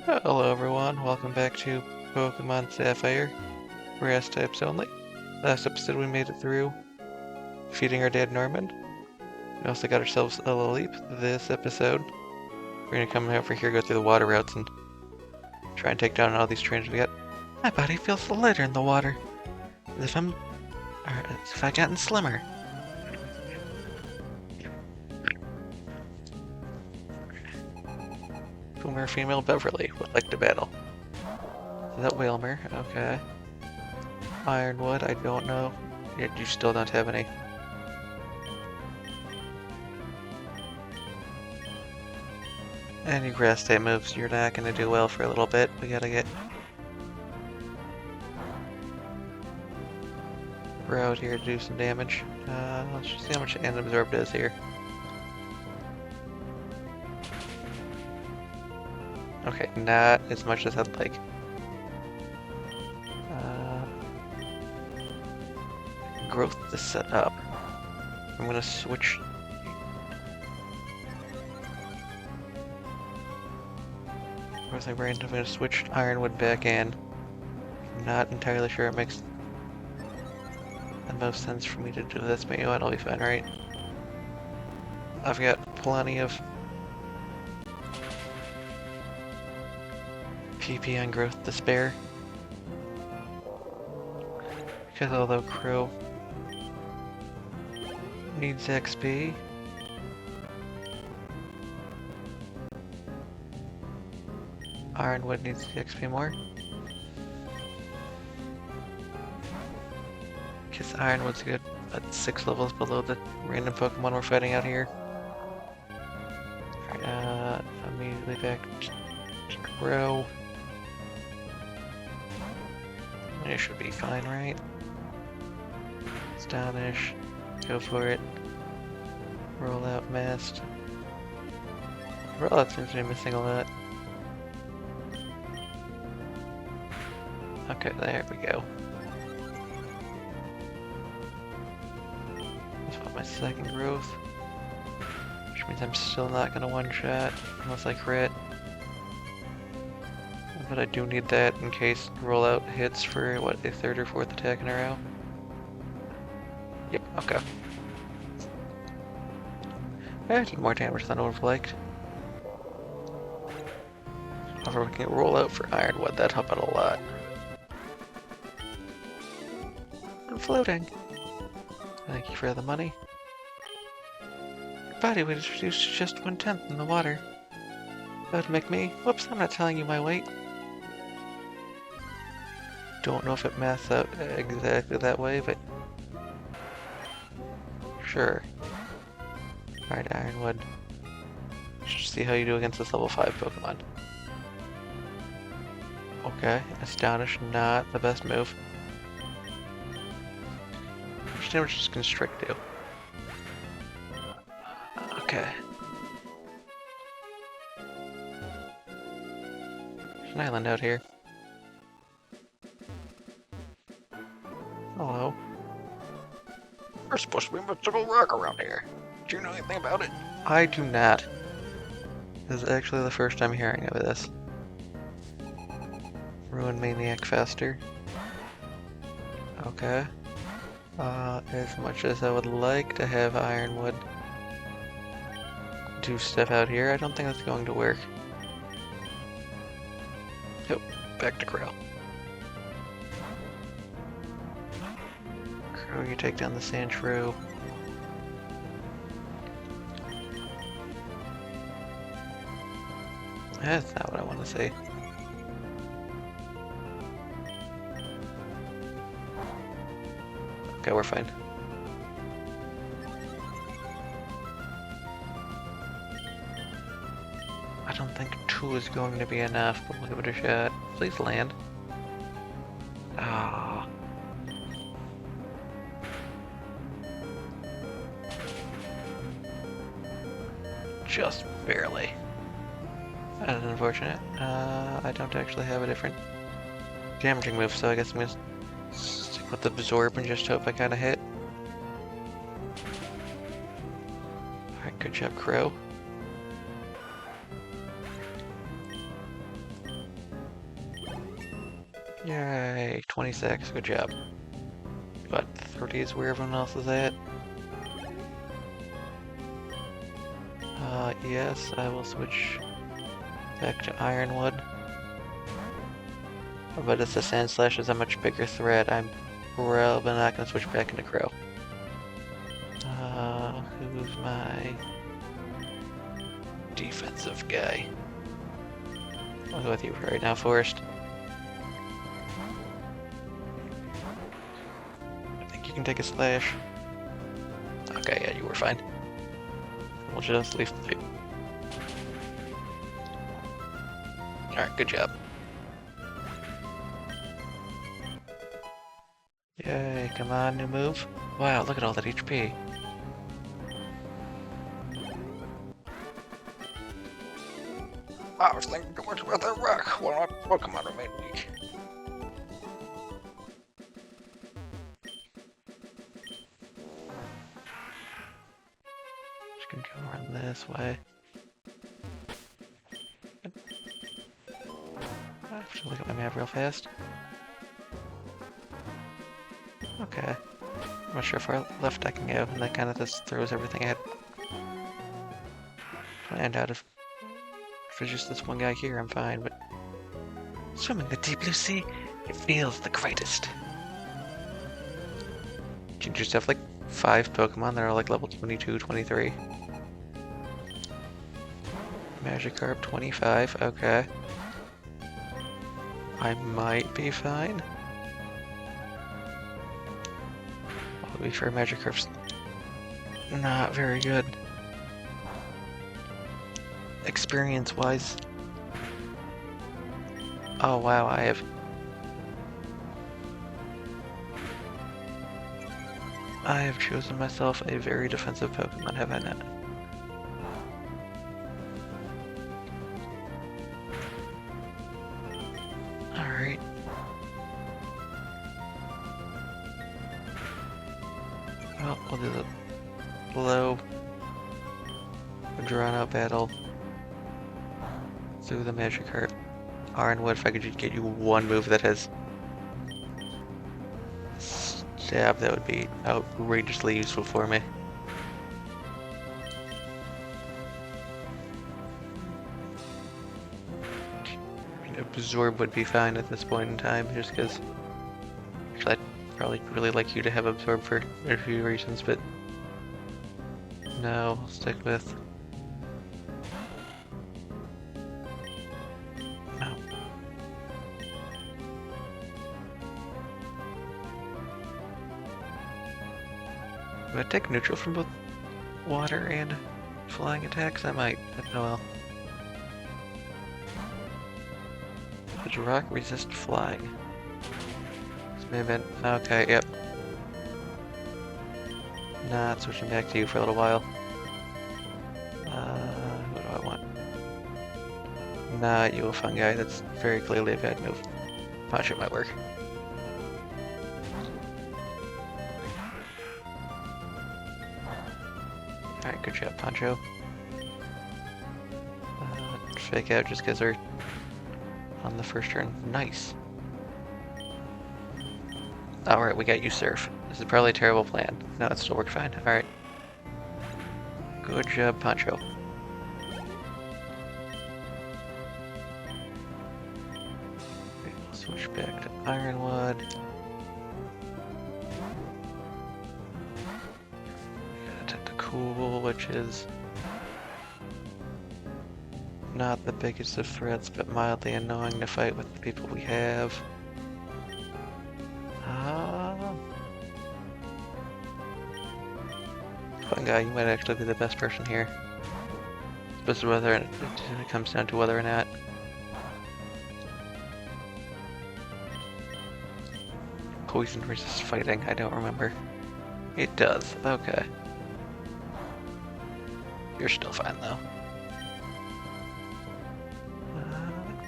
Hello everyone, welcome back to Pokemon Sapphire, grass types only. Last episode we made it through feeding our dad Norman. We also got ourselves a Lileep. This episode, we're gonna come over here, go through the water routes, and try and take down all these trainers we got. My body feels lighter in the water, as if I've gotten slimmer. Boomer female Beverly would like to battle. Is that Whalmer? Okay. Ironwood, I don't know. You still don't have any. Any grass type moves, you're not gonna do well for a little bit. We gotta get out here to do some damage. Let's just see how much End Absorb does here. Okay, not as much as I'd like. Growth to set up. I'm gonna switch. Was I random? I'm gonna switch Ironwood back in. I'm not entirely sure it makes the most sense for me to do this, but you know what, I'll be fine, right? I've got plenty of PP on growth to spare. Because although Crow needs XP, Ironwood needs the XP more. Because Ironwood's good at 6 levels below the random Pokemon we're fighting out here. Alright, immediately back to Crow. It should be fine, right? Astonish. Go for it. Roll out Mist. Roll out seems to be missing a lot. Okay, there we go. That's my second growth. Which means I'm still not gonna one-shot unless I crit. But I do need that in case rollout hits for, what, a 3rd or 4th attack in a row? Yep, okay. I did more damage than I would have liked. However, we can roll out for Ironwood, that'd help out a lot. I'm floating. Thank you for the money. Your body weight is reduced to just 1/10 in the water. That would make me... Whoops, I'm not telling you my weight. Don't know if it maths out exactly that way, but... Sure. Alright, Ironwood. Let's see how you do against this level 5 Pokemon. Okay, Astonish, not the best move. How much damage does Constrict do? Okay. There's an island out here. Hello. We're supposed to be mystical rock around here. Do you know anything about it? I do not. This is actually the first time hearing of this. Ruin Maniac faster. Okay. As much as I would like to have Ironwood do stuff out here, I don't think that's going to work. Yep, back to Crow. Crow, you take down the Sandshrew. That's not what I want to say. Okay, we're fine. I don't think 2 is going to be enough, but we'll give it a shot. Please land. Ah. Just barely. That is unfortunate. I don't actually have a different damaging move, so I guess I'm gonna stick with the Absorb and just hope I kinda hit. Alright, good job, Crow. Yay, 26, good job. But 30 is where everyone else is at. Yes, I will switch back to Ironwood. But as the Sandslash is a much bigger threat, I'm probably not going to switch back into Crow. Who's my defensive guy? I'll go with you right now, Forrest. I think you can take a slash. Okay, yeah, you were fine. We'll just leave the fight. Alright, good job. Yay, come on, new move. Wow, look at all that HP. I was thinking too much about that rock while my Pokemon remain weak. Just gonna go around this way. I have to look at my map real fast. Okay. I'm not sure if far left I can go, and that kind of just throws everything I had planned out of. If it's just this one guy here, I'm fine, but swimming the deep blue sea, it feels the greatest. You just have like 5 Pokemon that are like level 22, 23. Magikarp 25, okay. I might be fine. Well, to be fair, Magikarp's not very good. Experience-wise. Oh wow, I have chosen myself a very defensive Pokemon, have I not? Alright. Well, we'll do the low, drawn-out battle through the Magikarp. Ironwood, if I could just get you one move that has stab, that would be outrageously useful for me. Absorb would be fine at this point in time, just because actually I'd probably really like you to have Absorb for a few reasons, but no, I'll stick with no. Would I take neutral from both water and flying attacks? I might. Oh well. Does rock resist flying? This may have been... Okay, yep. Not switching back to you for a little while. What do I want? Nah, you a fun guy. That's very clearly a bad move. Poncho might work. Alright, good job, Poncho. Fake out just because they're on the first turn. Nice. Alright, we got you, Surf. This is probably a terrible plan. No, it still worked fine. Alright. Good job, Poncho. We'll switch back to Ironwood. Gotta take the Cool, which is not the biggest of threats, but mildly annoying to fight with the people we have. Fun guy, you might actually be the best person here. Especially whether it comes down to whether or not poison resists fighting. I don't remember. It does. Okay. You're still fine though.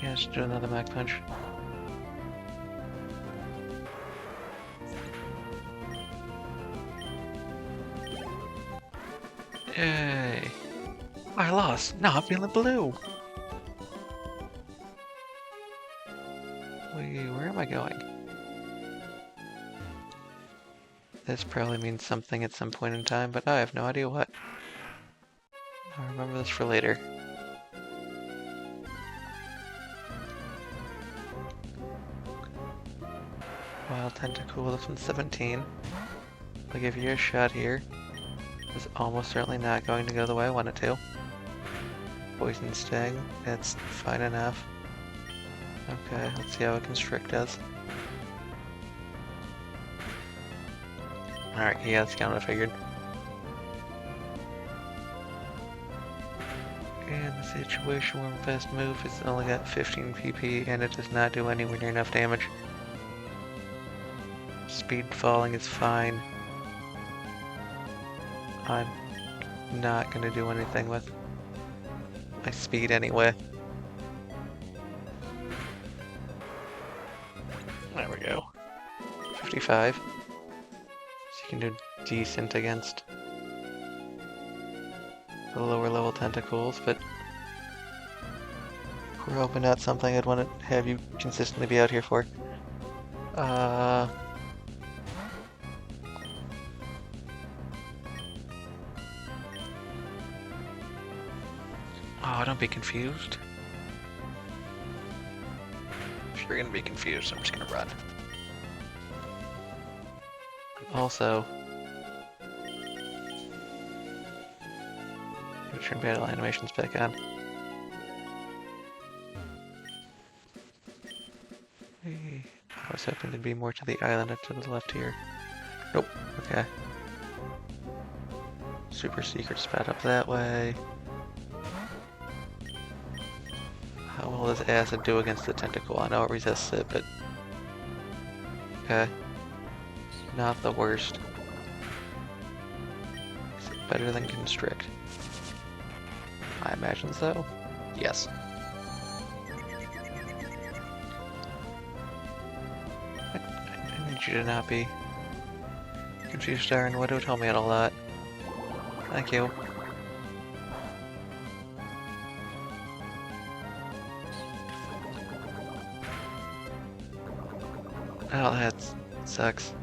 Yeah, let's do another Mach Punch. Yay! I lost! Now I'm feeling blue! Where am I going? This probably means something at some point in time, but I have no idea what. I'll remember this for later. Wild Tentacool, this one's 17. I'll give you a shot here. It's almost certainly not going to go the way I want it to. Poison Sting, that's fine enough. Okay, let's see how a Constrict does. Alright, yeah, that's kind of what I figured. And the situation where my best move is only got 15 PP and it does not do anywhere near enough damage. Speed falling is fine. I'm not gonna do anything with my speed anyway. There we go. 55. So you can do decent against the lower level tentacles, but we're hoping that's something I'd want to have you consistently be out here for. Oh, don't be confused. If you're gonna be confused, I'm just gonna run. Also, turn battle animations back on. Hey, I was hoping to be more to the island up to the left here. Nope, okay. Super secret spot up that way. How well does acid do against the tentacle? I know it resists it, but... okay. Not the worst. Is it better than Constrict? I imagine so. Yes. I need you to not be confused, Ironwood. It would help me out a lot. Thank you. Oh, that sucks.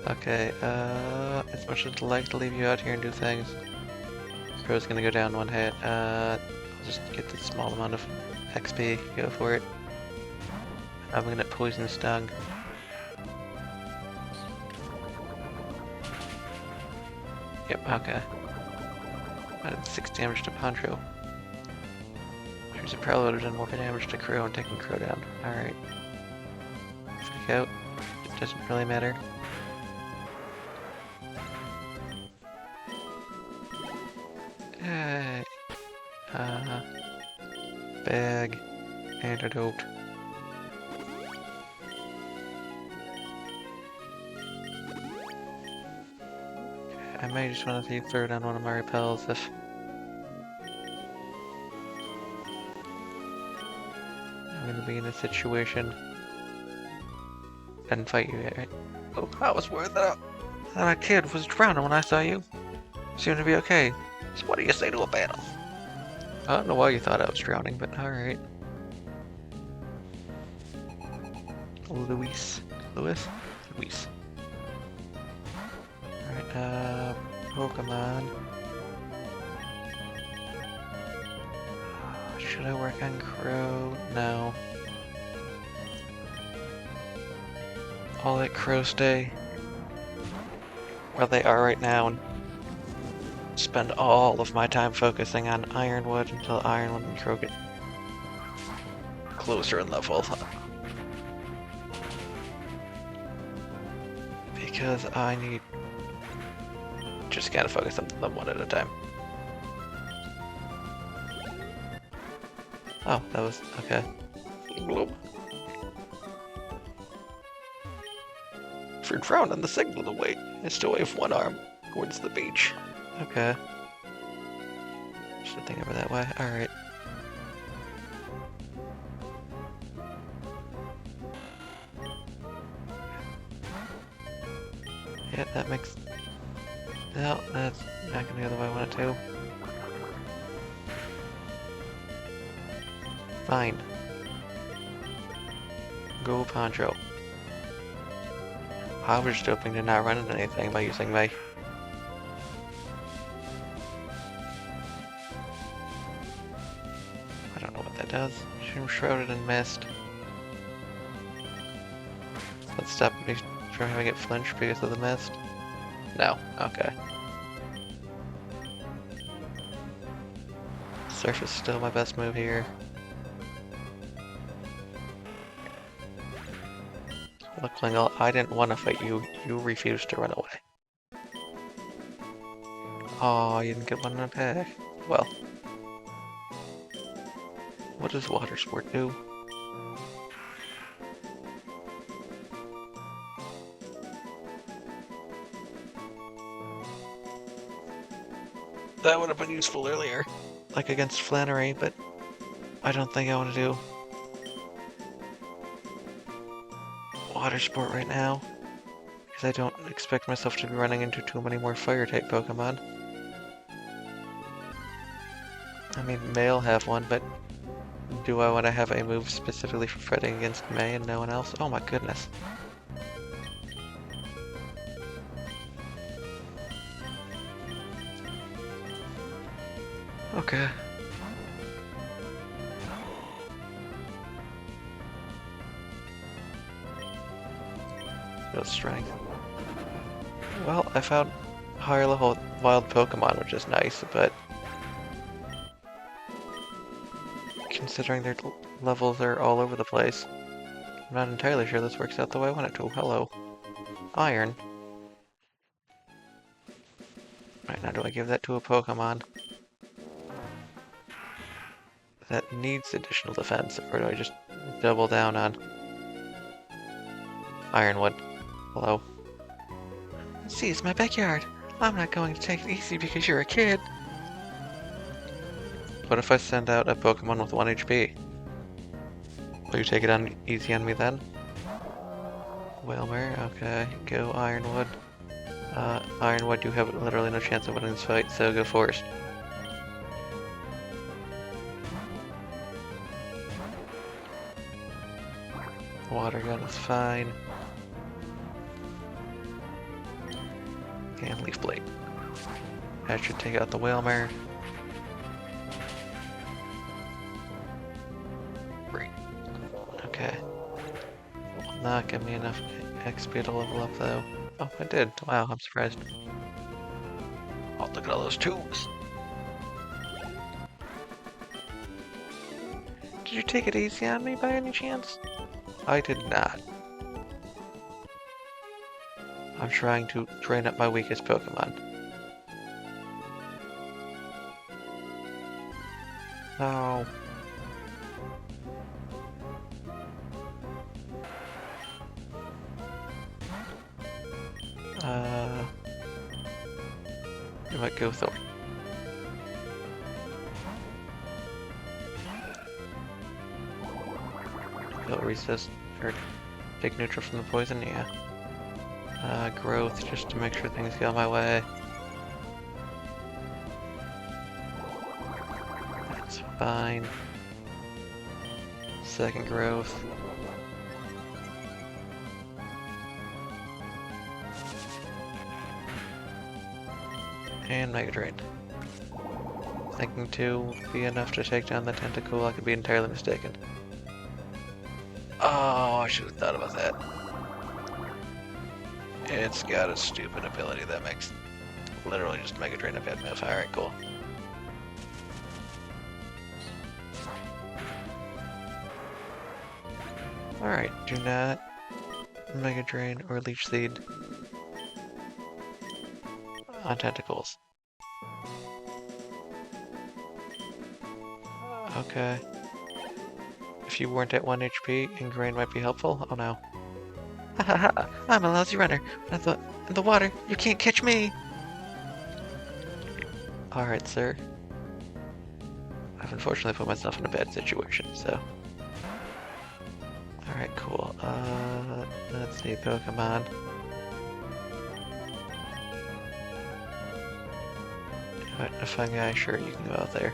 Okay, as much as I'd like to leave you out here and do things, Crow's gonna go down one hit. I'll just get the small amount of XP, go for it. I'm gonna Poison Stung. Yep, okay. I did 6 damage to Poncho. It probably would have done more damage to Crow and taken Crow down. Alright. Freak out. It doesn't really matter. Hey. Bag. Antidote. I may just want to see throw down one of my repels if... I'm gonna be in a situation and fight you, right? Oh, I was worried that a kid was drowning when I saw you. Seemed to be okay. So what do you say to a battle? I don't know why you thought I was drowning, but alright. Luis. Alright, Pokemon. Should I work on Crow? No. I'll let Crow stay where they are right now and spend all of my time focusing on Ironwood until Ironwood and Crow get closer in level. Because I need... just gotta focus on them one at a time. Oh, that was... okay. Bloop. If you're drowning, the signal to wait is to wave one arm towards the beach. Okay. Should think over that way. Alright. Yeah, that makes... no, that's not gonna go the way I want it to. Fine. Go Poncho. I was just hoping to not run into anything by using my... I don't know what that does. I'm shrouded in mist. Let's stop me from having it flinch because of the mist. No. Okay. Surf is still my best move here. Look, Klingle, I didn't want to fight you. You refused to run away. Oh, you didn't get one attack. Well. What does water sport do? That would have been useful earlier. Like against Flannery, but I don't think I want to do water sport right now. Because I don't expect myself to be running into too many more fire-type Pokemon. I mean, May'll have one, but do I want to have a move specifically for fighting against May and no one else? Oh my goodness. Okay. No strength. Well, I found higher level wild Pokemon, which is nice, but considering their levels are all over the place, I'm not entirely sure this works out the way I want it to. Hello. Iron. Right, now do I give that to a Pokemon that needs additional defense, or do I just double down on Ironwood? Hello. See, it's my backyard. I'm not going to take it easy because you're a kid. What if I send out a Pokemon with 1 HP? Will you take it on easy on me then? Wilmer, okay, go Ironwood. Ironwood, you have literally no chance of winning this fight, so go Forrest. Water gun is fine. And Leaf Blade. That should take out the Wilmer. Great. Okay. Will not give me enough XP to level up though. Oh, I did. Wow, I'm surprised. Oh, look at all those tubes. Did you take it easy on me by any chance? I did not. I'm trying to train up my weakest Pokemon. No. I might go Thorn. He'll resist, or take neutral from the poison, yeah. Growth, just to make sure things go my way. That's fine. Second growth. And Mega Drain. Thinking 2 will be enough to take down the Tentacool, I could be entirely mistaken. Oh, I should have thought about that. It's got a stupid ability that makes literally just Mega Drain a bad move. Alright, cool. Alright, do not Mega Drain or Leech Seed on Tentacles. Okay. If you weren't at 1 HP, Ingrain might be helpful. Oh no. Hahaha, I'm a lousy runner. But in the water, you can't catch me! Alright, sir. I've unfortunately put myself in a bad situation, so... Alright, cool. Let's see, Pokemon. A fungi, sure, you can go out there.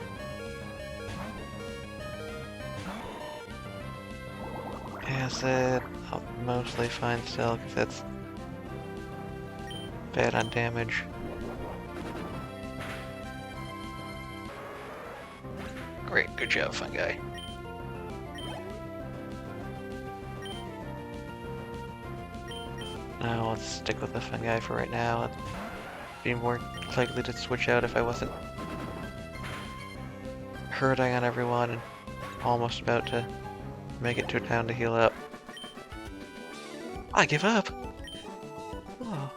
Acid, I'll mostly find still, because that's bad on damage. Great, good job, fungi. Now let's stick with the fungi for right now. I'd be more likely to switch out if I wasn't hurting on everyone and almost about to make it to a town to heal up. I give up! Oh.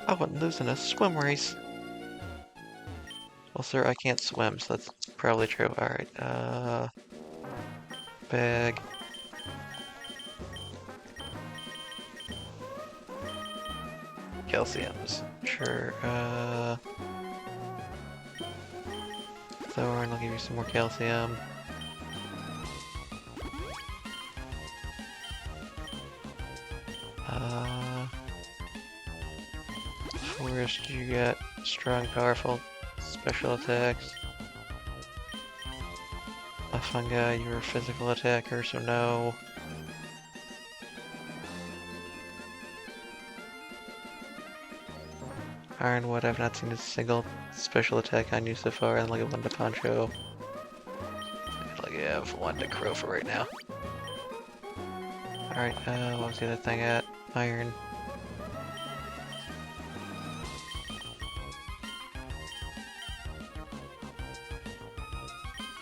I wouldn't lose in a swim race. Well, sir, I can't swim, so that's probably true. Alright, bag. Calciums. Sure, Thorn, I'll give you some more calcium. Forrest, you got strong, powerful special attacks. A fungi, you're a physical attacker, so no. Ironwood, I've not seen a single special attack on you so far, and I'll give one to Poncho. I'll give one to Crow for right now. Alright, what was the other thing at? Iron.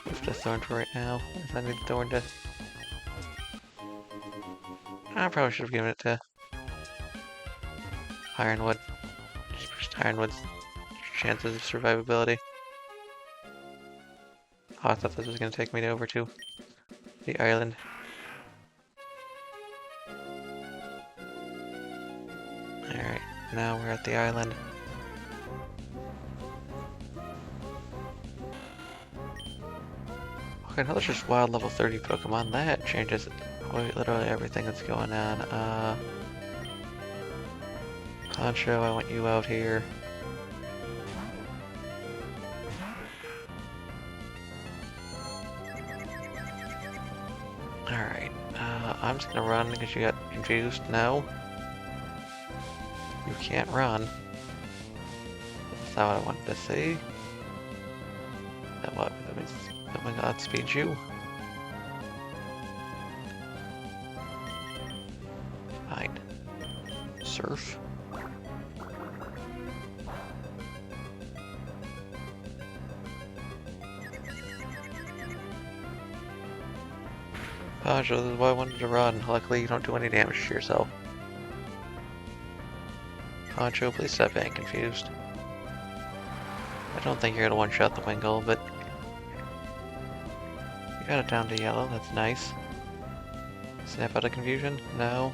Give to Thorn for right now, if I need Thorn to... I probably should have given it to Ironwood. Just Ironwood's chances of survivability. Oh, I thought this was going to take me over to the island. Alright, now we're at the island. Okay, now there's just wild level 30 Pokemon. That changes literally everything that's going on. Poncho, I want you out here. Alright, I'm just gonna run because you got confused. No. You can't run. That's not what I wanted to see. That means that means I'd speed you. Fine. Surf. Poncho, this is why I wanted to run. Luckily, you don't do any damage to yourself. Poncho, please stop being confused. I don't think you're gonna one-shot the Wingull, but... You got it down to yellow, that's nice. Snap out of confusion? No.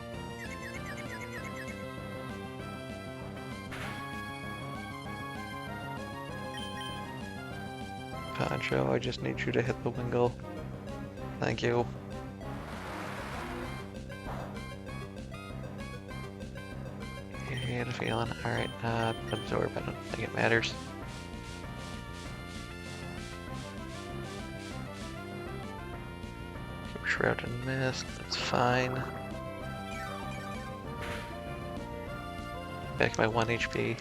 Poncho, I just need you to hit the Wingull. Thank you. I had a feeling. Alright, absorb, I don't think it matters. Shroud and Mist, that's fine. Back my 1 HP.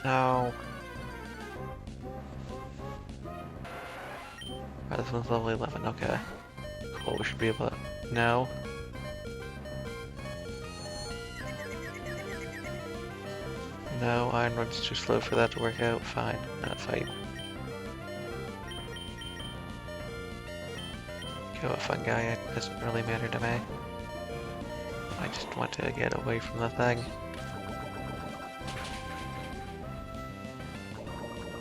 No. Oh, this one's level 11, okay. Cool, we should be able to... No. No, Ironwood's too slow for that to work out. Fine, not fight. Go a fungi, it doesn't really matter to me. I just want to get away from the thing.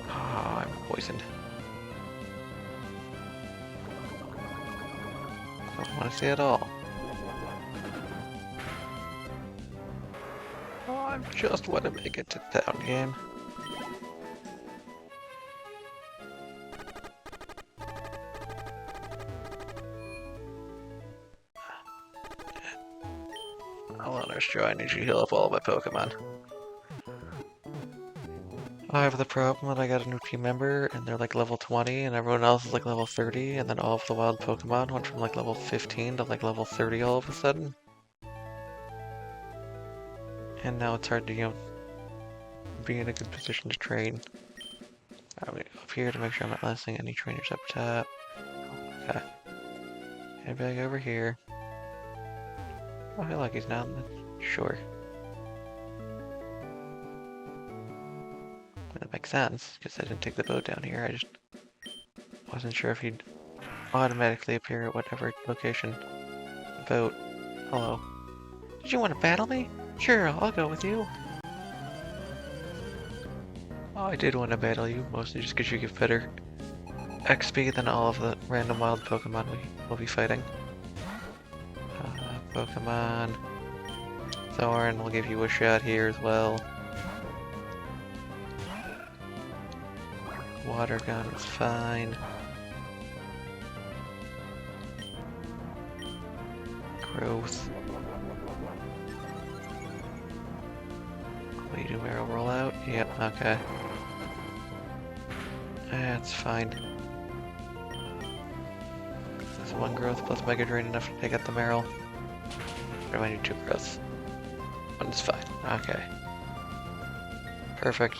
Oh, I'm poisoned. I don't want to see it all. Oh, I just want to make it to the town game. Hold on, Nurse Joe, I need you to heal up all of my Pokemon. I have the problem that I got a new team member and they're like level 20 and everyone else is like level 30 and then all of the wild Pokemon went from like level 15 to like level 30 all of a sudden. And now it's hard to, be in a good position to train. I'm gonna go up here to make sure I'm not missing any trainers up top. Okay. Head back over here. Oh, I feel like he's not. Sure. That makes sense, because I didn't take the boat down here. I just wasn't sure if he'd automatically appear at whatever location. Boat. Hello. Did you want to battle me? Sure, I'll go with you. Oh, I did want to battle you, mostly just because you give better XP than all of the random wild Pokemon we will be fighting. Pokemon. Thorn, we'll give you a shot here as well. Water gun is fine. Growth. We do arrow rollout? Yep, okay. That's fine. This is one growth plus Mega Drain enough to take out the Meryl. Or do I need two growths? One is fine. Okay. Perfect.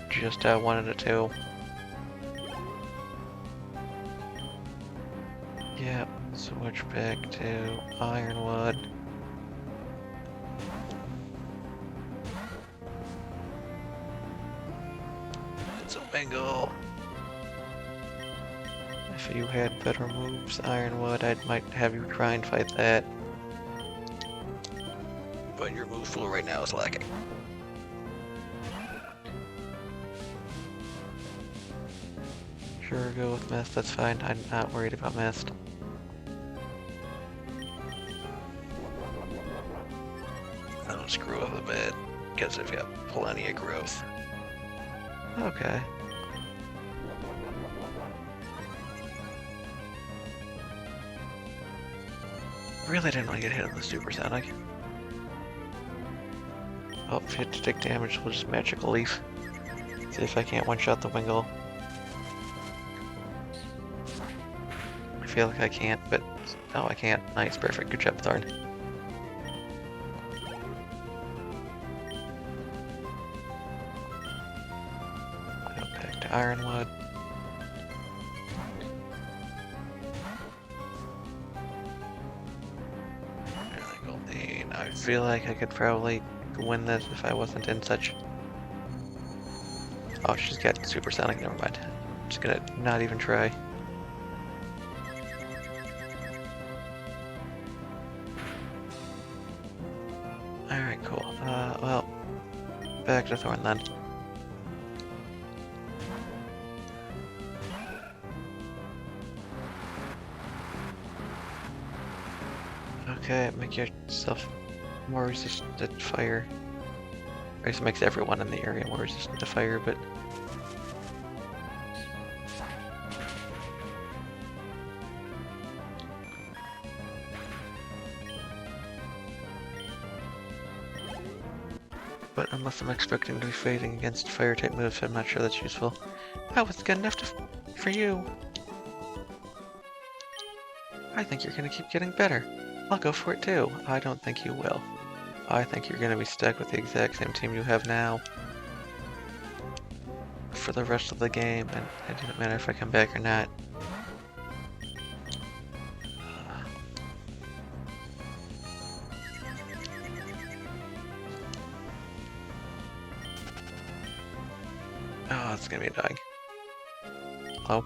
Just one and a two. Yep, switch back to Ironwood. It's a Bengal. If you had better moves, Ironwood, I might have you try and fight that. But your move pool right now is lacking. Sure, go with Mist, that's fine. I'm not worried about Mist. I'll screw up a bit, because I've got plenty of growth. Okay. Really didn't want to get hit on the Supersonic. Oh, if you hit to take damage, we'll just Magical Leaf. See if I can't one-shot the Wingull. I feel like I can't, but... Oh, I can't. Nice, perfect. Good job, Thorn. Go back to Ironwood. I feel like I could probably win this if I wasn't in such... Oh, she's got Supersonic, never mind. I'm just gonna not even try. Alright, cool. Well, back to Thorn then. Okay, make yourself more resistant to fire. I guess it makes everyone in the area more resistant to fire, but... But unless I'm expecting to be fighting against fire-type moves, I'm not sure that's useful. That was good enough for you. I think you're gonna keep getting better. I'll go for it too. I don't think you will. I think you're gonna be stuck with the exact same team you have now for the rest of the game, and it doesn't matter if I come back or not. Oh, it's gonna be a dog. Hello?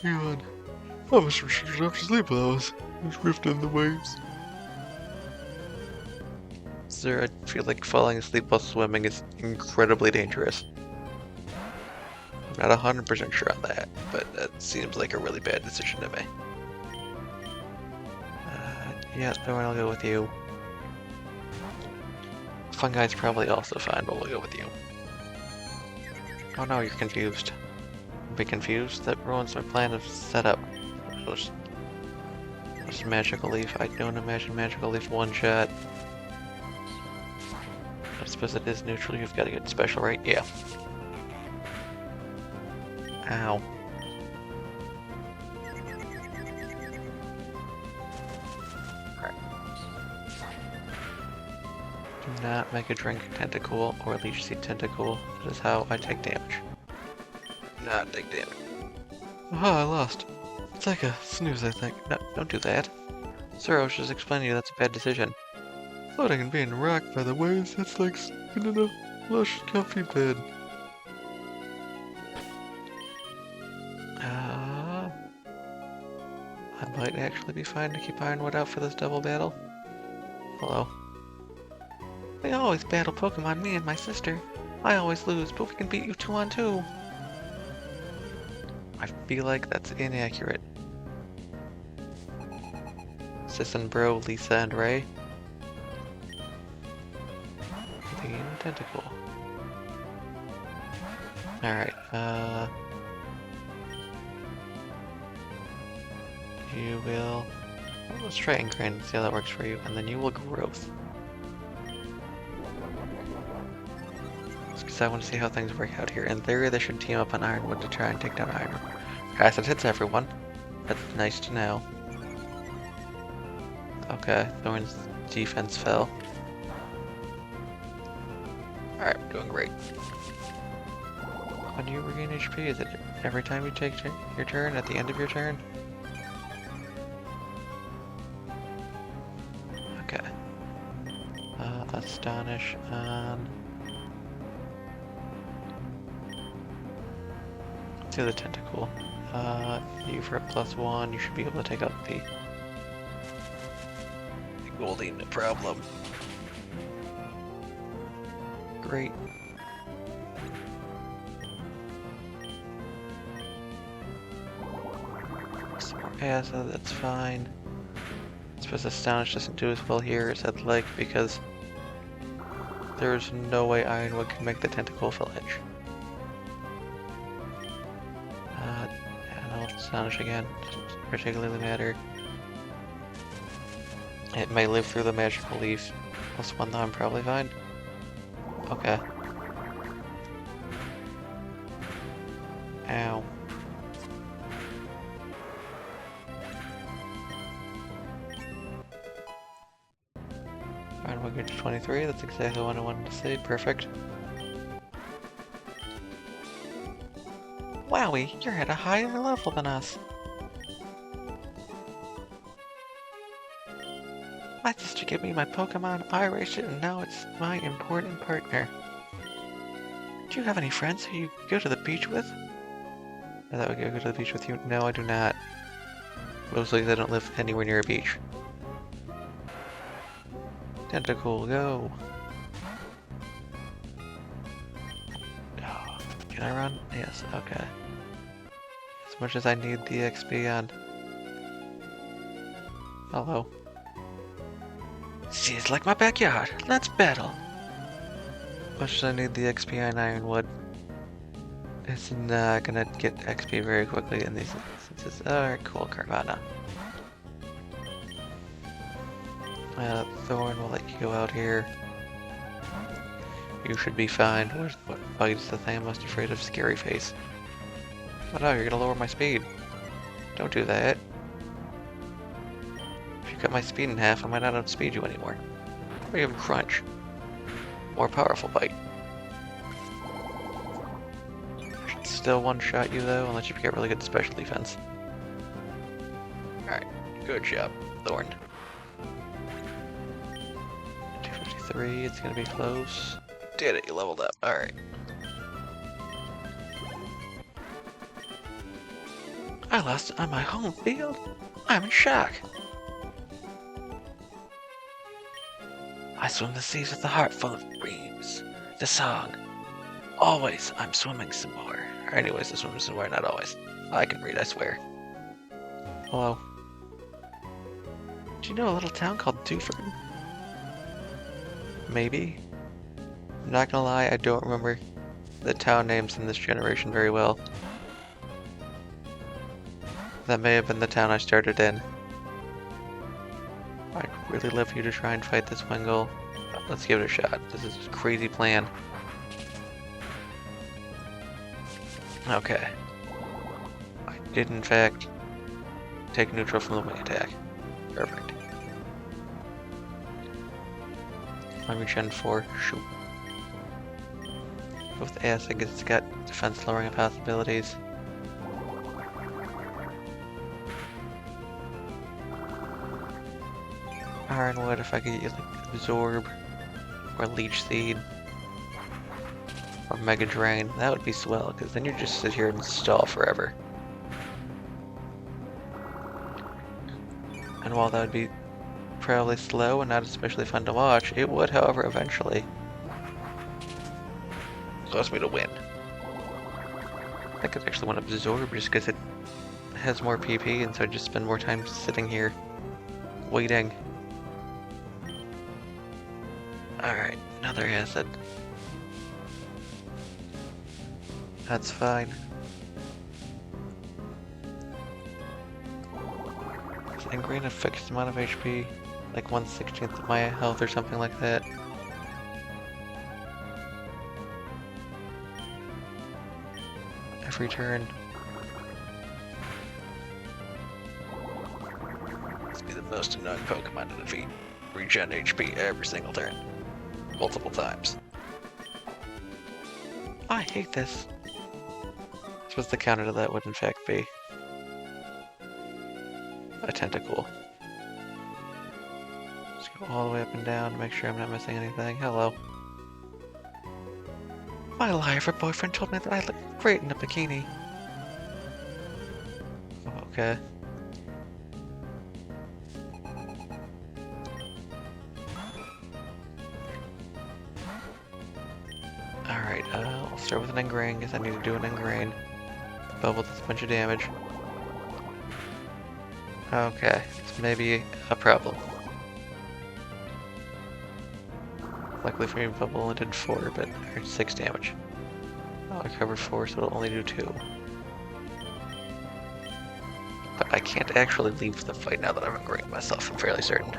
God, I was restricted off to sleep while I was drifting in the waves. Sir, I feel like falling asleep while swimming is incredibly dangerous. I'm not 100% sure on that, but that seems like a really bad decision to me. Yeah, Thorn, I'll go with you. Fungi's probably also fine, but we'll go with you. Oh no, you're confused. Be confused? That ruins my plan of setup. Just Magical Leaf. I don't imagine Magical Leaf one shot. I suppose it is neutral. You've got to get special, right? Yeah. Ow. Do not make a drink tentacle or leech seed tentacle. That is how I take damage. Not take damage. Aha, I lost. It's like a snooze, I think. No, don't do that. Sir, I was just explaining to you that's a bad decision. Floating and being rocked by the waves, that's like sleeping in a lush, comfy bed. I might actually be fine to keep Ironwood out for this double battle. Hello. We always battle Pokemon, me and my sister. I always lose, but we can beat you 2-on-2. I feel like that's inaccurate. Sis and Bro, Lisa and Ray. The tentacle. Alright, you will... Well, let's try Ingrain and see how that works for you, and then you will Growth. Because I want to see how things work out here. In theory, they should team up on Ironwood to try and take down Ironwood. Acid hits everyone. That's nice to know. Okay, Thorn's defense fell. Alright, we're doing great. When do you regain HP? Is it every time you take your turn, at the end of your turn? Okay. Astonish on... Let's do the tentacle. You for a +1, you should be able to take out the Goldie, no problem. Great. Some more acid, that's fine. I suppose Astonish doesn't do as well here as I'd like because there's no way Ironwood can make the tentacle village. And I'll Astonish again, doesn't particularly matter. It may live through the magical leaf. +1 though, I'm probably fine. Okay. Ow. Alright, we'll get to 23. That's exactly what I wanted to see. Perfect. Wowie, you're at a higher level than us. My sister gave me my Pokemon, I raced it, and now it's my important partner. Do you have any friends who you go to the beach with? I thought we could go to the beach with you. No, I do not. Mostly because I don't live anywhere near a beach. Tentacle, go! Oh, can I run? Yes, okay. As much as I need the XP on... Hello. Seems like my backyard. Let's battle. As much as I need the XP on Ironwood, it's not gonna get XP very quickly in these instances. Alright, cool, Carvana. Thorn will let you go out here. You should be fine. What fight is the thing I'm most afraid of? Scary Face. Oh no, you're gonna lower my speed. Don't do that. If you cut my speed in half, I might not outspeed you anymore. Or even Crunch. More powerful bite. I should still one-shot you though, unless you get really good special defense. Alright, good job, Thorn. 253, it's gonna be close. Did it, you leveled up, alright. I lost it on my home field? I'm in shock. I swim the seas with a heart full of dreams. The song. Always, I'm swimming some more. Or anyways, I swim some more, not always. I can read, I swear. Hello. Do you know a little town called Dewford? Maybe? I'm not gonna lie, I don't remember the town names in this generation very well. That may have been the town I started in. I'd really love for you to try and fight this Wingull. Let's give it a shot. This is a crazy plan. Okay. did in fact take neutral from the wing attack. Perfect. Let me Gen 4. Shoot. With acid, it's got defense lowering possibilities. Ironwood, if I could get like Absorb or Leech Seed or Mega Drain, that would be swell, because then you just sit here and stall forever. And while that would be probably slow and not especially fun to watch, it would, however, eventually cause me to win. I could actually want to Absorb just because it has more PP, and so I just spend more time sitting here waiting. Alright, another acid. That's fine. And gain a fixed amount of HP, like 1/16th of my health or something like that. Every turn. Let's be the most annoying Pokemon to defeat. Regen HP every single turn. Multiple times. I hate this. I suppose the counter to that would in fact be a tentacle. Just go all the way up and down to make sure I'm not missing anything. Hello. My liar boyfriend told me that I look great in a bikini. Okay. Alright, I'll start with an Ingrain because I need to do an Ingrain. Bubble does a bunch of damage. Okay, this may be a problem. Luckily for me, Bubble only did 4, but or 6 damage. Oh, I covered 4, so it'll only do 2. But I can't actually leave the fight now that I've ingrained myself, I'm fairly certain.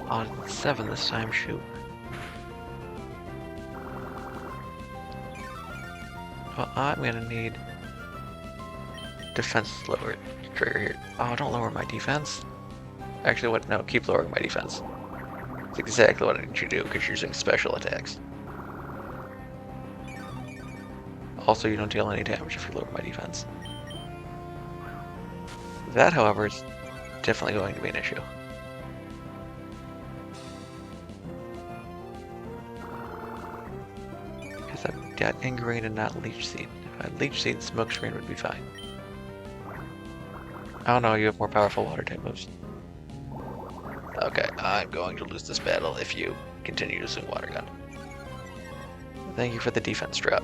On 7 this time, shoot. Well, I'm gonna need defense lower trigger here. Oh, don't lower my defense. Actually, what? No, keep lowering my defense. That's exactly what I need you to do, because you're using special attacks. Also, you don't deal any damage if you lower my defense. That, however, is definitely going to be an issue. Because I've got Ingrain and not Leech Seed. If I had Leech Seed, Smokescreen would be fine. Oh no, you have more powerful water type moves. Okay, I'm going to lose this battle if you continue to swing Water Gun. Thank you for the defense drop.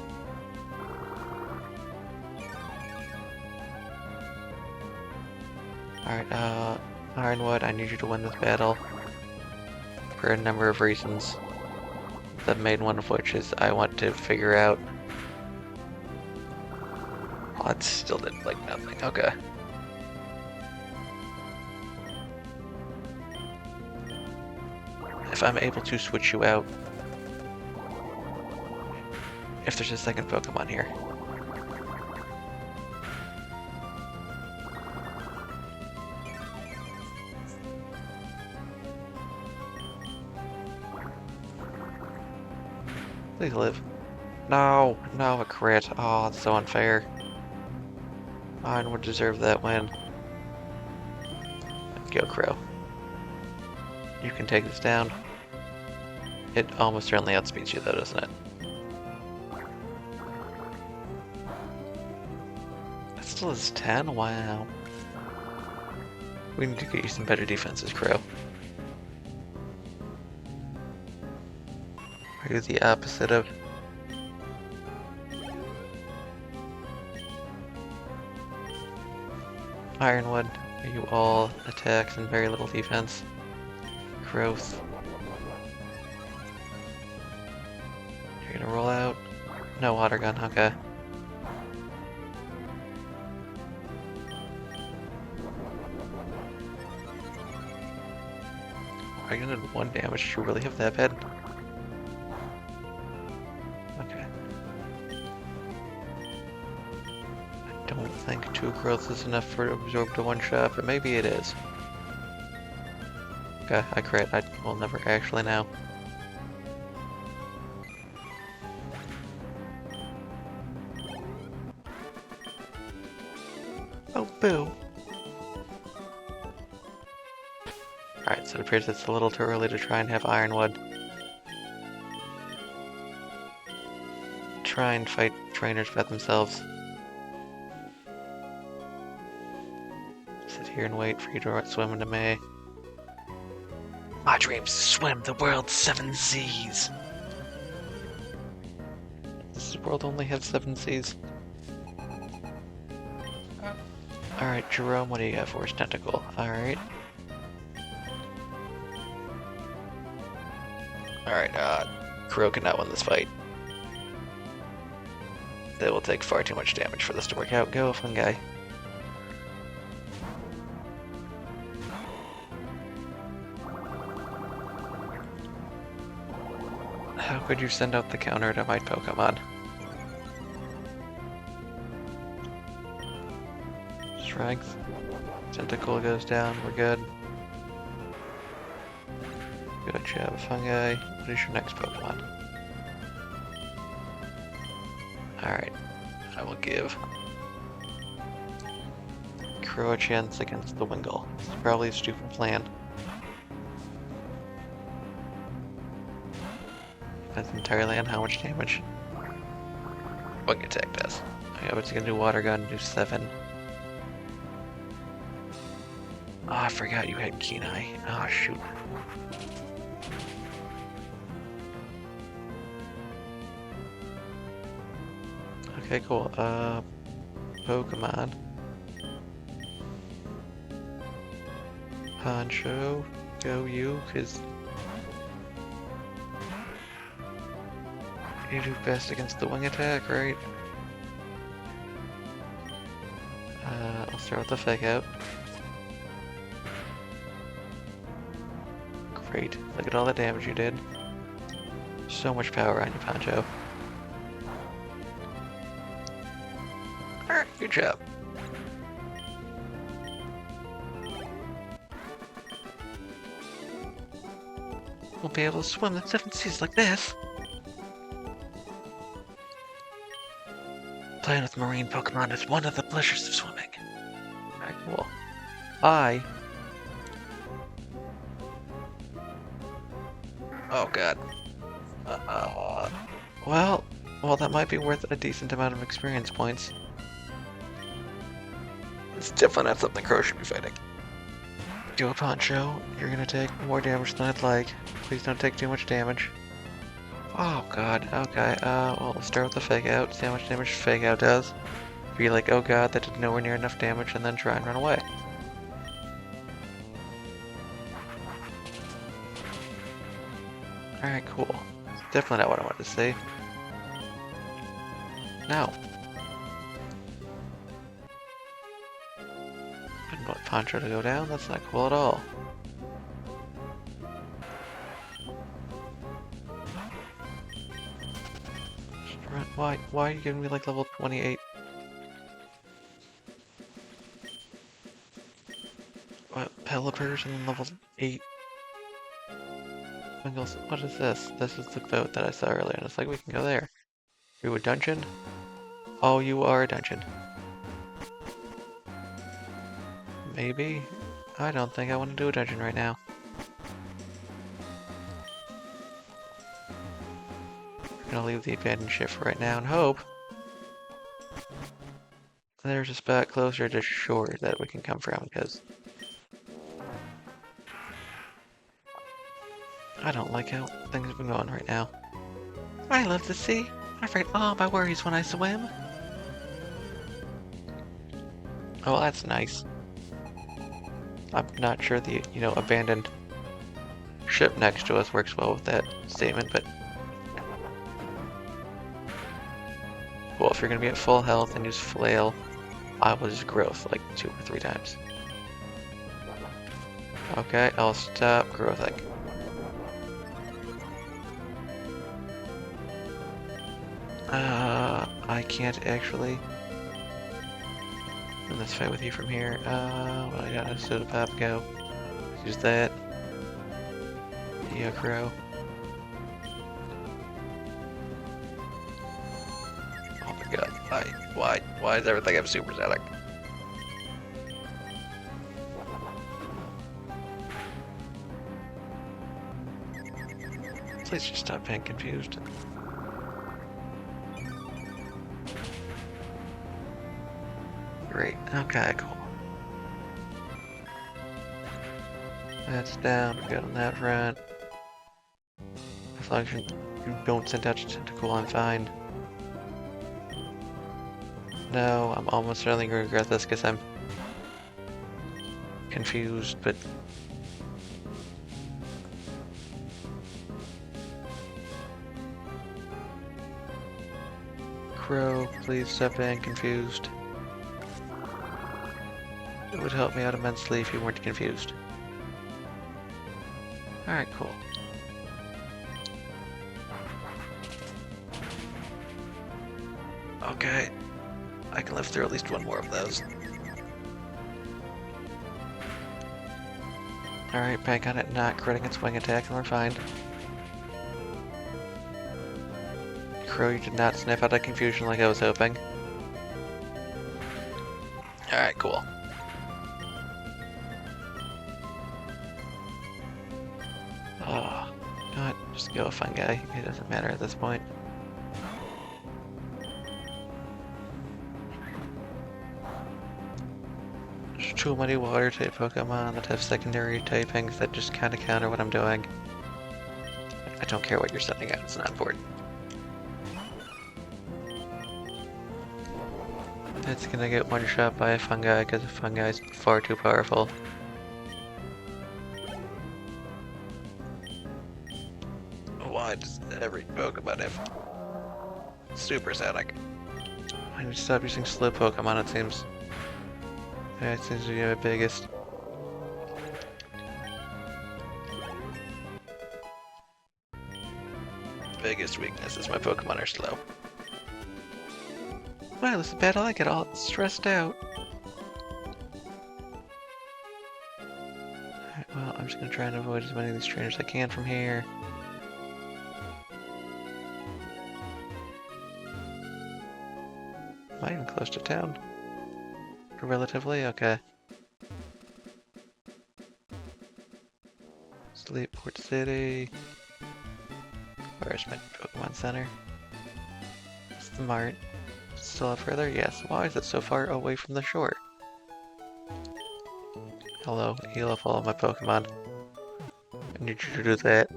Alright, Ironwood, I need you to win this battle for a number of reasons. The main one of which is I want to figure out... Oh, it still did like nothing. Okay. If I'm able to switch you out, if there's a second Pokemon here. Please live. No, no, a crit. Oh, that's so unfair. I would deserve that win. Go, Crow. You can take this down. It almost certainly outspeeds you though, doesn't it? That still is 10? Wow. We need to get you some better defenses, Crow. Are you the opposite of... Ironwood? Are you all attacks and very little defense? Growth. You're gonna roll out? No Water Gun, okay. Are you gonna do 1 damage? Do you really have that bad? Okay. think 2 growth is enough for absorb to one shot, but maybe it is. Okay, I crit. I will never actually know. Oh, boo. Alright, so it appears it's a little too early to try and have Ironwood. Try and fight trainers by themselves. Sit here and wait for you to swim into me. My dreams to swim the world's 7 seas. Does this world only have 7 seas? Alright, Jerome, what do you got for us? Tentacle. Alright. Alright, Crow cannot win this fight. They will take far too much damage for this to work out. Go, fungi. How could you send out the counter to my Pokemon? Strength. Tentacle goes down, we're good. Good job, fungi. What is your next Pokemon? Alright, I will give Crow a chance against the Wingull. This is probably a stupid plan. Depends entirely on how much damage Wing Attack does. Okay, what's he gonna do? Water Gun, do 7. Oh, I forgot you had Keen Eye. Oh, shoot. Okay, cool. Pokemon. Poncho, go you, because you do best against the wing attack, right? I'll start with the Fake Out. Great. Look at all the damage you did. So much power on you, Poncho. Alright, good job. We'll be able to swim the 7 seas like this. Playing with marine Pokemon is one of the pleasures of swimming. Alright, cool. Oh god. Well, that might be worth a decent amount of experience points. It's definitely not something Crow should be fighting. Do a Poncho. You're gonna take more damage than I'd like. Please don't take too much damage. Oh god, okay, well, we'll start with the Fake Out, see how much damage Fake Out does. Be like, oh god, that did nowhere near enough damage, and then try and run away. Alright, cool. Definitely not what I wanted to see. No. Didn't want Poncho to go down, that's not cool at all. Why are you giving me like level 28? What, Pelipper's and then level 8? What is this? This is the boat that I saw earlier, and it's like, we can go there. Are you a dungeon? Oh, you are a dungeon. Maybe? I don't think I want to do a dungeon right now. I'm gonna leave the abandoned ship for right now and hope there's a spot closer to shore that we can come from, because I don't like how things have been going right now. I love the sea. I forget all my worries when I swim. Oh, well, that's nice. I'm not sure the, abandoned ship next to us works well with that statement, but well, if you're gonna be at full health and use Flail, I will just growth like 2 or 3 times. Okay, I'll stop growthing. I can't actually in this fight with you from here. Well, I got a soda pop, go. Use that. Yeah, crow. Oh my god, why does everything have supersonic? Please just stop being confused. Great, okay, cool. That's down, good on that front. As long as you don't send out your tentacle, I'm fine. No, I'm almost certainly going to regret this because I'm confused, but... Crow, please stop being confused. It would help me out immensely if you weren't confused. Alright, cool. Okay. I can live through at least one more of those. Alright, bank on it not critting its wing attack and we're fine. Crow, you did not snap out of confusion like I was hoping. Alright, cool. Oh, you know what? Just go with fungi. It doesn't matter at this point. There's too many water type Pokemon that have secondary typings that just kind of counter what I'm doing. I don't care what you're sending out, it's not important. It's gonna get one shot by a fungi because the fungi is far too powerful. Why does every Pokemon have supersonic? I need to stop using slow Pokemon, it seems. Yeah, it seems to be my biggest. Biggest weakness is my Pokemon are slow. Wow, this is bad. I get all stressed out. Alright, well, I'm just gonna try and avoid as many of these trainers as I can from here. Am I even close to town? Relatively? Okay. Sleep Port City. Where's my Pokemon Center? Smart. Still up further? Yes. Why is it so far away from the shore? Hello, heal up all of my Pokemon. I need you to do that.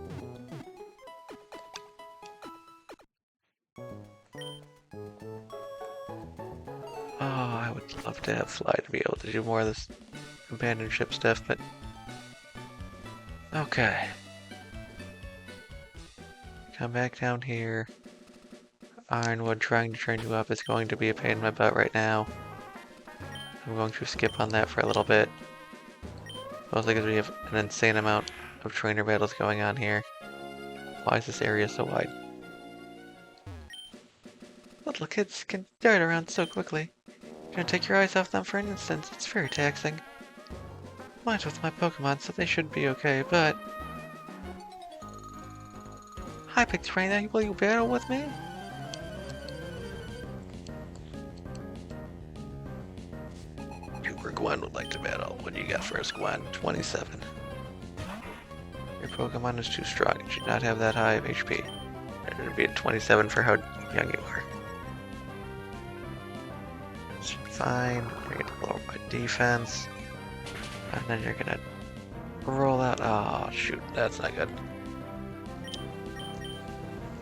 Oh, I would love to have Fly to be able to do more of this companionship stuff, but... Okay. Come back down here. Ironwood trying to train you up is going to be a pain in my butt right now. I'm going to skip on that for a little bit. Mostly because we have an insane amount of trainer battles going on here. Why is this area so wide? Little kids can dart around so quickly. Don't take your eyes off them for an instant, it's very taxing. Mine's with my Pokemon, so they should be okay, but... Hi, Pictrainer, will you battle with me? Gwen would like to battle. What do you got for us, Gwen? 27. Your Pokemon is too strong. It should not have that high of HP. It would be at 27 for how young you are. It's fine. You're gonna lower my defense. And then you're gonna roll out. Oh, shoot. That's not good.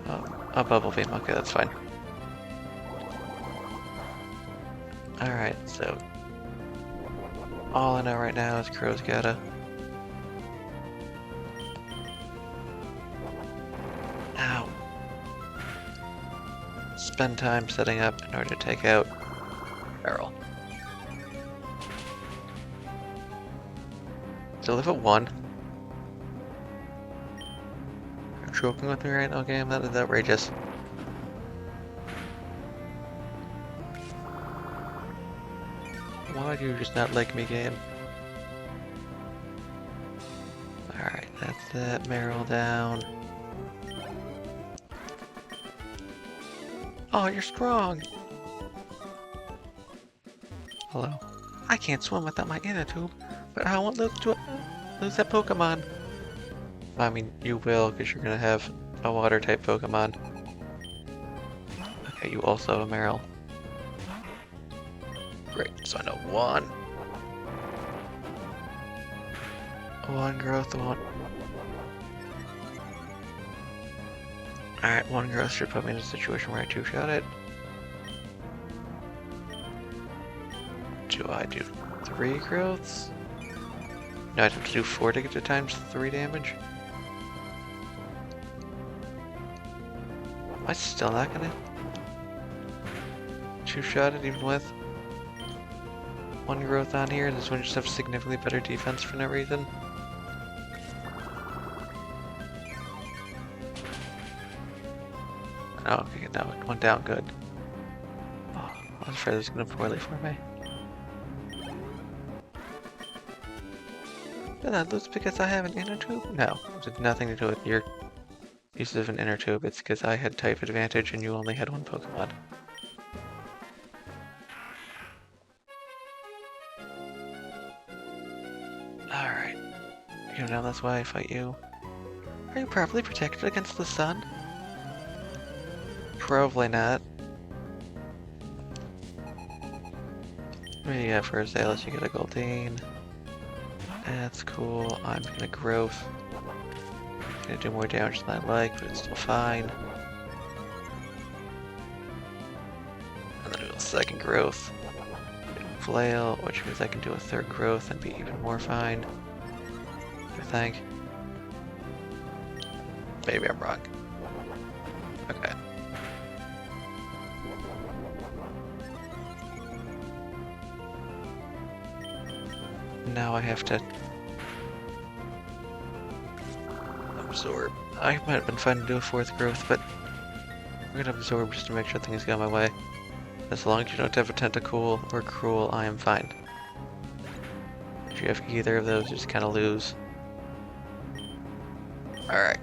Oh, a Bubble Beam. Okay, that's fine. Alright, so... all I know right now is Crow's gotta... Ow. Spend time setting up in order to take out Errol. Still live at 1. You're joking with me right now, game? That is outrageous. Why do you just not like me, game? Alright, that's that. Meryl down. Oh, you're strong! Hello. I can't swim without my inner tube, but I won't lose that Pokemon. I mean, you will, because you're gonna have a water-type Pokemon. Okay, you also have a Meryl. Great, so I know one. One growth, one. Alright, one growth should put me in a situation where I two-shot it. Do I do 3 growths? No, I'd have to do 4 to get to times 3 damage. Am I still not gonna two-shot it even with one growth on here? This one just have significantly better defense for no reason. Oh, okay, no, it went down good. Oh, I was afraid it was gonna poorly for me. Did I lose because I have an inner tube? No, it had nothing to do with your use of an inner tube. It's because I had type advantage and you only had one Pokemon. Alright. You know that's why I fight you. Are you properly protected against the sun? Probably not. Yeah, for Roselia, you get a Goldeen. That's cool. I'm gonna growth. Gonna do more damage than I like, but it's still fine. And then do a second growth. Flail, which means I can do a third growth and be even more fine. I think. Maybe I'm wrong. Okay. Now I have to absorb. I might have been fine to do a 4th growth, but I'm gonna absorb just to make sure things go my way. As long as you don't have a Tentacool or Cruel, I am fine. If you have either of those, you just kind of lose. Alright.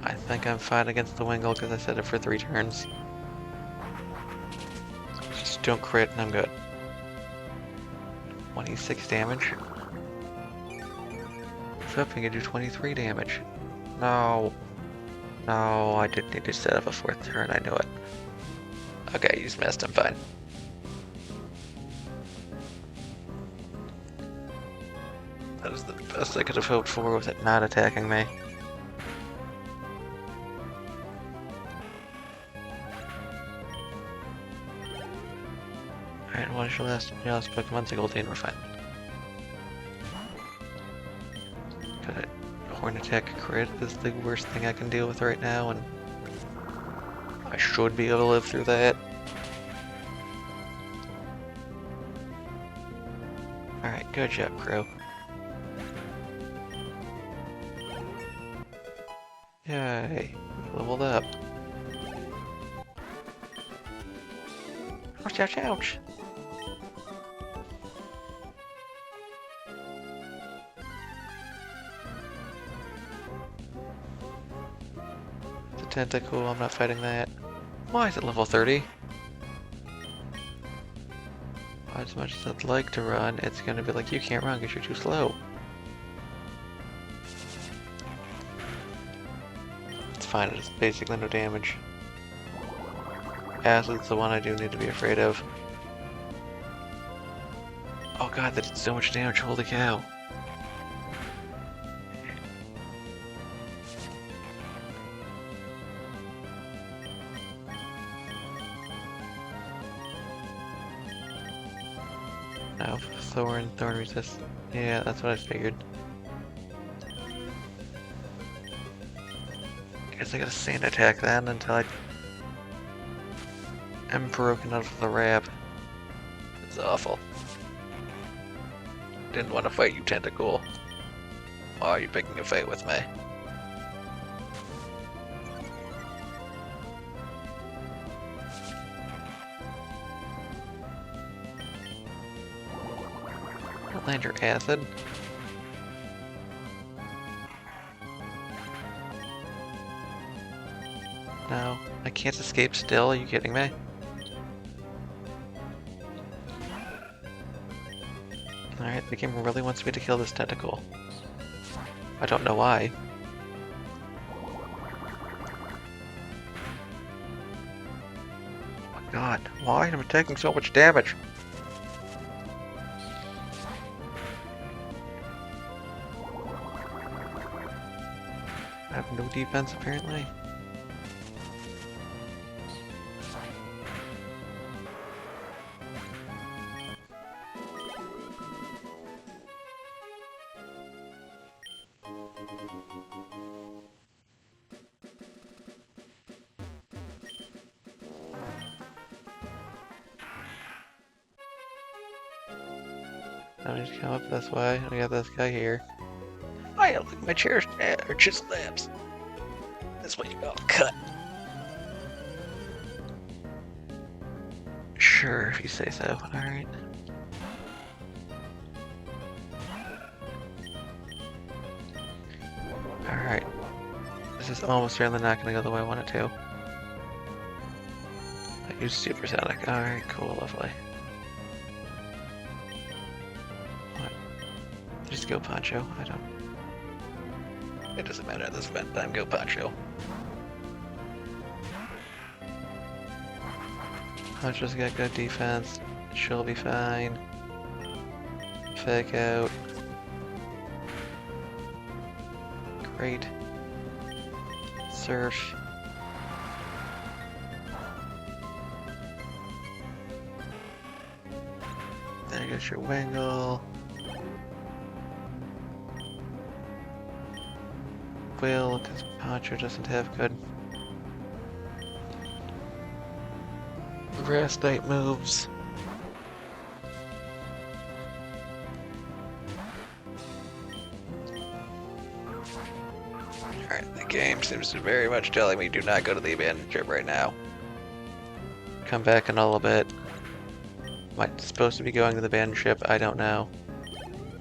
I think I'm fine against the Wingull because I set it for 3 turns. Just don't crit and I'm good. 26 damage. Flipping, I do 23 damage. No. No, I didn't need to set up a 4th turn, I know it. Okay, you just missed, I'm fine. That is the best I could have hoped for with it not attacking me. Alright, what is your last Pokemon's a Goldeen? We're fine. Got it. Horn attack crit is the worst thing I can deal with right now, and I should be able to live through that. Alright, good job, Crow. Yay, leveled up. Ouch, ouch, ouch! The Tentacool, I'm not fighting that. Why is it level 30? As much as I'd like to run, it's gonna be like, you can't run because you're too slow. It's fine, it's basically no damage. Acid's the one I do need to be afraid of. Oh god, that did so much damage, holy cow. No, Thorn resist. Yeah, that's what I figured. Guess I gotta sand attack then until I am broken out of the wrap. It's awful. Didn't want to fight you, Tentacool. Why are you picking a fight with me? land your acid. No, I can't escape still, are you kidding me? Alright, the game really wants me to kill this tentacle. I don't know why. Oh my god, why am I taking so much damage? I have no defense apparently. I need to come up this way. I got this guy here. Oh yeah, look at my chair or chisel labs. That's what you call a cut. Sure, if you say so. Alright. Alright. This is almost certainly not going to go the way I want it to. I use supersonic. Alright, cool, lovely. What? Just go Poncho. I don't... It doesn't matter at this event time, go Poncho. Poncho's got good defense. She'll be fine. Fake out. Great. Surf. There goes your Wingle. Will, because Poncho doesn't have good grass type moves. Alright, the game seems to very much telling me do not go to the abandoned ship right now. Come back in a little bit. Might supposed to be going to the abandoned ship, I don't know.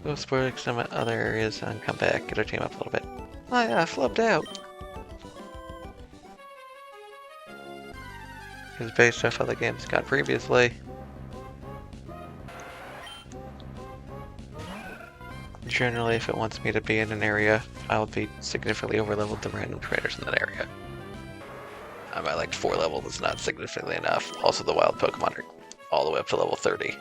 Go explore some other areas and come back, get our team up a little bit. Oh yeah, I flubbed out. Because based off how the game's gone previously, generally if it wants me to be in an area, I'll be significantly overleveled the random trainers in that area. I'm at like 4 level, that's not significantly enough. Also the wild Pokemon are all the way up to level 30.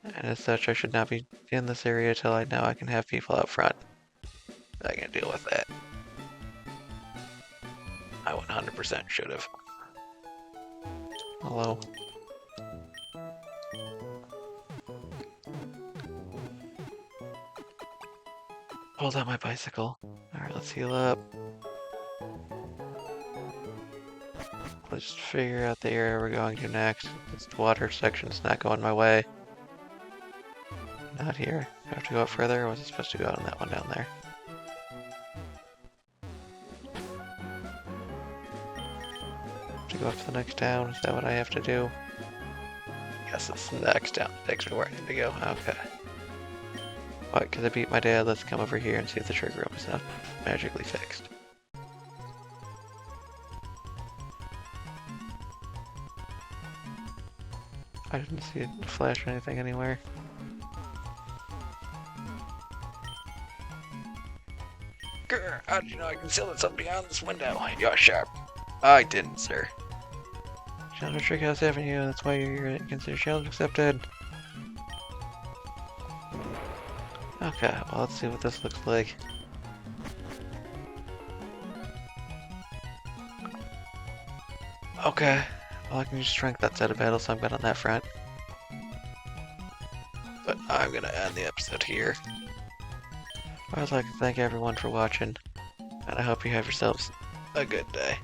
And as such, I should not be in this area till I know I can have people out front. I can deal with that. I 100% should have. Hello. Hold on my bicycle. Alright, let's heal up. Let's figure out the area we're going to next. This water section's not going my way. Not here. Do I have to go up further, or was it supposed to go out on that one down there? To go up to the next town, is that what I have to do? Yes, it's the next town that takes me where I need to go. Okay. What, because I beat my dad, let's come over here and see if the trigger room is not magically fixed. I didn't see it flash or anything anywhere. Grr, how did you know I concealed something beyond this window? You're sharp. I didn't, sir. Challenge Trick House Avenue, that's why you're considered challenge accepted. Okay, well let's see what this looks like. Okay, well I can use strength outside of battle, so I'm good on that front. But I'm gonna end the episode here. I would like to thank everyone for watching, and I hope you have yourselves a good day.